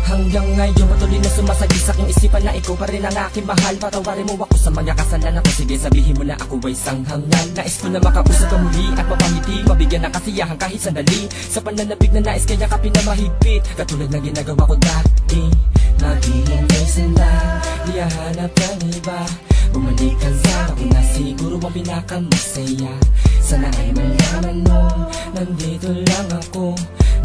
Hanggang ngayon patuloy na sumasagi sa aking isipan na ikaw pa rin ang aking mahal. Patawarin mo ako sa mga kasalanan ko. Sige sabihin mo na ako ay sanghangan. Nais ko na makausap ka muli at mapangiti, mabigyan ng kasiyahan kahit sandali. Sa pananabig na nais kaya ka pinamahigpit, katulad ng ginagawa ko dati. Maghihintay sila, di hahanap ng iba. Bumalik ka sa ako na siguro ang pinakamasaya. Sana ay malaman mo, nandito lang ako.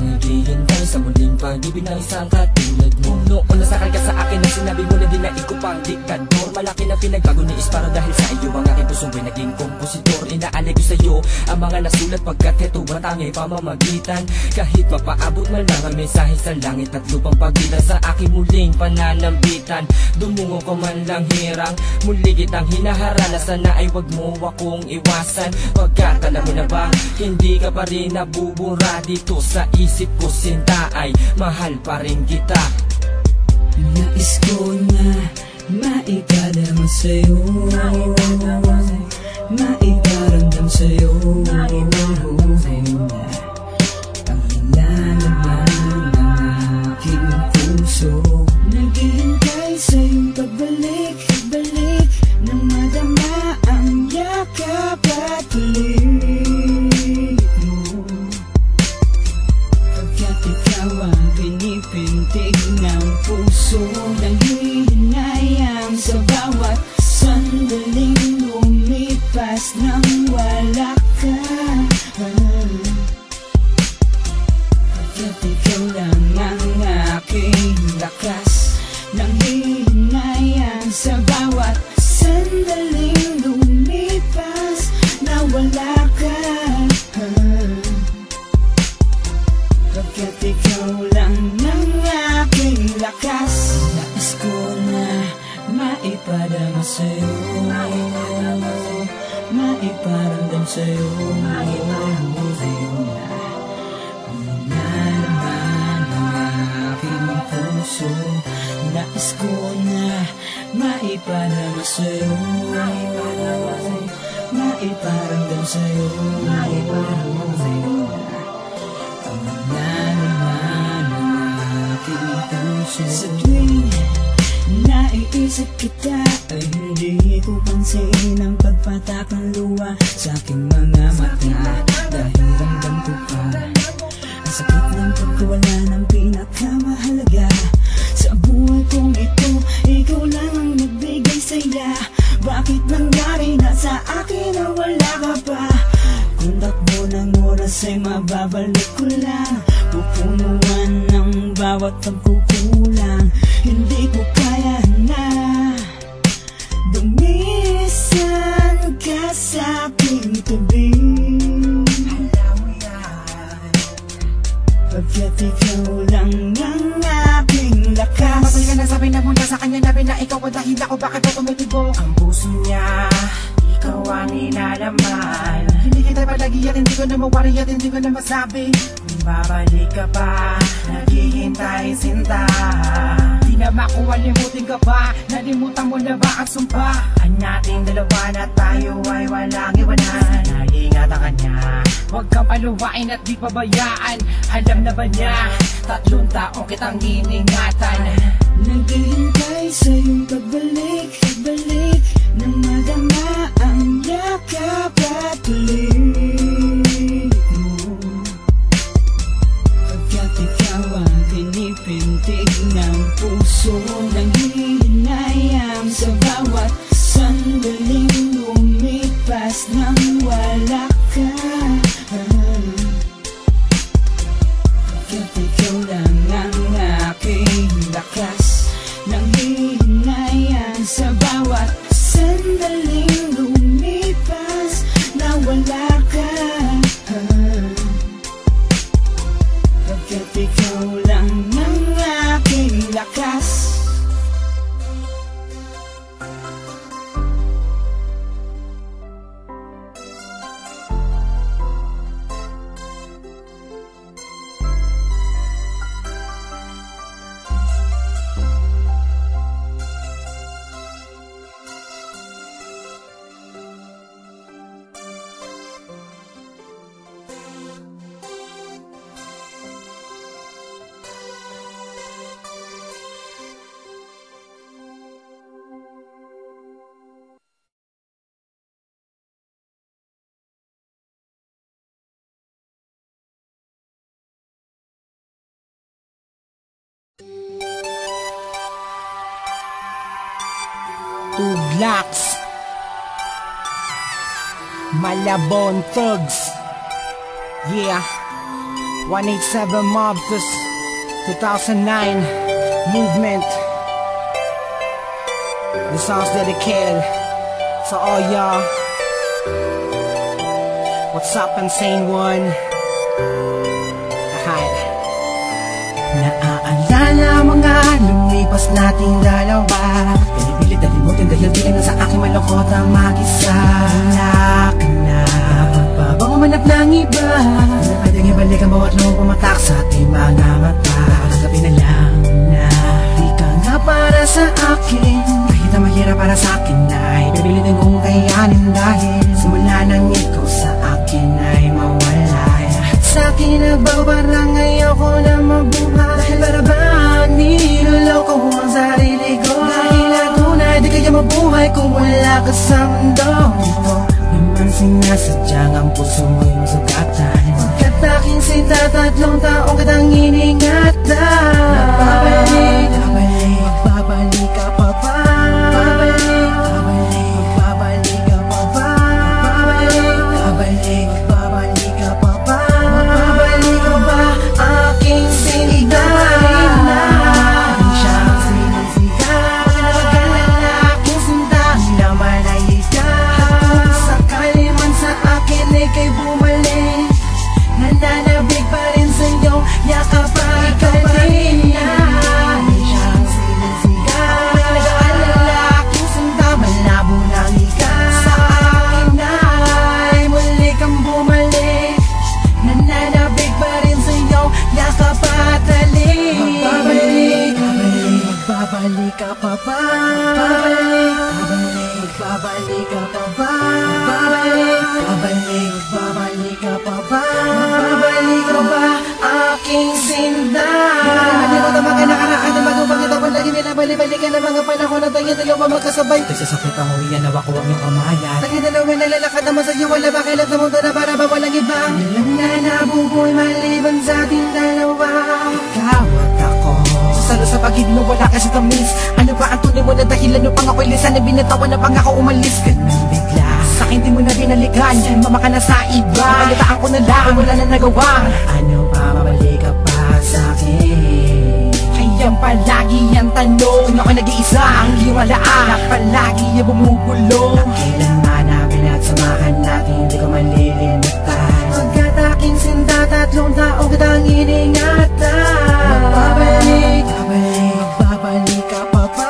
Naghihintay sa muling pag-ibig ng isang katulad mo. Noon nasakal ka sa akin na sinabi mo na di na ikaw pang diktador. Malaki na pinagbago ni Isparo dahil sa iyo ang aking pusong ay naging kompositor. Inaalay ko sa iyo ang mga nasulat pagkat ito ang tanging pamamagitan. Kahit mapaabot man lang ang mensahe sa langit at lupang pagitan sa aking muling pananambitan. Dumungo ko man lang hirang, muli kitang hinaharana na sana ay wag mo akong iwasan. Pagkat alam mo na ba, hindi ka pa rin nabubura dito sa isip ko, sinta ay mahal pa rin kita. Nais ko na maipadama sa'yo, maiparamdam sa'yo ang nilalaman ng aking puso. Naghihintay sa'yong pagbalik, balik na madama ang yakap at tulig mo. Pagkat ikaw ang pinipintig ng puso, nanghihinayang sa bawat sandaling lumipas nang wala ka. Pagkat ikaw lang ang aking lakas, nanghihinayang sa bawat sandaling lumipas na wala ka. Pagkat ikaw lang ang aking lakas, nais ko na maipadama sa'yo, maiparamdam sa'yo ang nilalaman ng aking puso. Nais ko na maipadama sa'yo, maiparamdam sa'yo ang nilalaman ng aking puso. Sa tuwing naiisip kita ay hindi ko pansin ang pagpatak ng luha sa aking mga mata. Dahil ramdam ko pa ang sakit ng pagkawala ng pinakamahalaga sa buhay kong ito. Ikaw lang ang nagbigay saya. Bakit nangyari na sa akin na wala ka pa? Kung takbo ng oras ay mababalik ko lang, pupunuan ng bawat pagkukulang. Hindi ko kaya na dumisan ka sa aking tabi. Pagkat ikaw lang ang aking lakas. Masay ka na sabi na muna sa kanya nabi na ikaw ang dahil ako. Bakit ba tumitibok ang puso niya? Ikaw ang inalaman. Hindi kita palagi at hindi ko na mawari at hindi ko na masabi kung babalik ka pa. Naghihintay sinta, di na makuwalimutin ka ba? Nalimutan mo na ba ang sumpa? Ang nating dalawa na tayo ay walang iwanan. Nag-iingatan ka niya, huwag kang paluwain at di pabayaan. Alam na ba niya, 3 taong kitang iningatan. Naghihintay sa'yong pagbalik, balik na madama ang yakap at tulig mo. Pagkat ikaw ang pinipintig ng puso, nanghihinayang sa bawat sandaling lumipas nang wala ka. Pagkat ikaw lang ang aking lakas, nanghihinayang sa bawat sandaling lumipas na wala ka. Pagkat ikaw lang ang aking lakas, Locks, Malabon Thugs, yeah, 187 Mobsters, 2009 Movement. This song's dedicated to all y'all. What's up, Insane One? Hi. Naaalala mga lumipas nating dalawa. Pinipilit na limutin dahil di ka na sa aking malungkot ang mag-isa. Wala ka na, pagbabago manap ng iba. Hindi na pwedeng ibalik ang bawat loob pumatak sa ating mga mata. Pagkagabi na lang na di ka nga para sa akin. Kahit na mahirap para sa akin ay pipilitin kong kayanin. Dahil simula nang ikaw sa akin ay mawala. Sa akin nagbago parang ayoko na mabuhay. Dahil para bang niloloko ko ang sarili ko. Dahil na tunay di kaya mabuhay kung wala ka sa mundo ito. Naman sinasadyang ang puso mo'y masugatan. Pagkat aking sinta, 3 taong kitang iningatan. Magbabalik, magbabalik ka pa ba? Magbabalik ka pa ba? Magbabalik ka pa ba? Magbabalik ka ba? Aking sinta na di siya ang sinisiga. Pagkagalan na aking sinta, di naman ay ikaw. Kung sakali man sa akin ay kay bumalik, nananabig pa rin sa'yo, yakap pa ikaw pa rin na. Di siya ang sinisiga. Nag-aalala aking sinta, malabo lang ikaw. Sa akin ay muli kang bumalik, nananabig pa rin sa'yo, yakap at halik. Magbabalik ka pa ba? Magbabalik ka pa ba? Magbabalik ka pa ba? Magbabalik ka ba? Aking sinta. Hindi mo naman ka nakaraan na magubang ito. Palagi binabalik-balik ka ng mga panahon na tayo dalawa magkasabay. Nagsasakit ang huwian, nawa ko ang iyong kamayan. Tayo dalawa nalalakad naman sa'yo, wala ba kailan sa mundo na para ba walang iba? Alam na nabubuhay maliban sa ating dalawa. Ikaw at ako, sasalo sa pag-ibig mo wala kasi tamis. Ano ba ang tunay mo na dahilan upang ako'y lisan na binatawan na pang ako umalis? Ganun bigla sa'kin di mo na binalikan, mama ka na sa iba. Pagalitaan ko na lang, wala na nagawa. Ano pa, mabalik ka pa sa'kin? Kayang palagi ang tanong, kung ako'y nag-iisa ang iyong alaan na palagi ang bumubulong. Kailanman namin at samahan natin, hindi ko malilimutan. Pagkat aking sinta, 3 taong kitang iningatan. Magbabalik ka pa ba?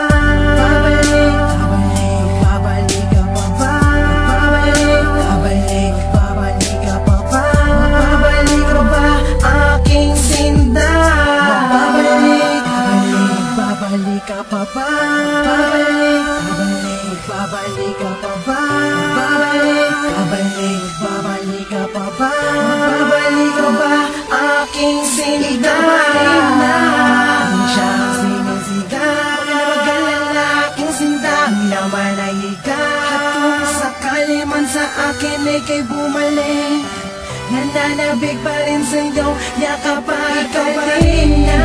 Magbabalik ka pa ba? Magbabalik ka pa ba? Magbabalik ka ba? Aking sinta. Magbabalik ka pa ba? Magbabalik ka pa ba? Magbabalik ka pa ba? Magbabalik ka ba? Aking sinta na di siya ang sinisiga. Pagkagalan aking sinta, di naman ay ikaw. At kung sakali man sa akin ay kay bumalik, nananabig pa rin sa'yo, yakap pa ikaw pa rin na.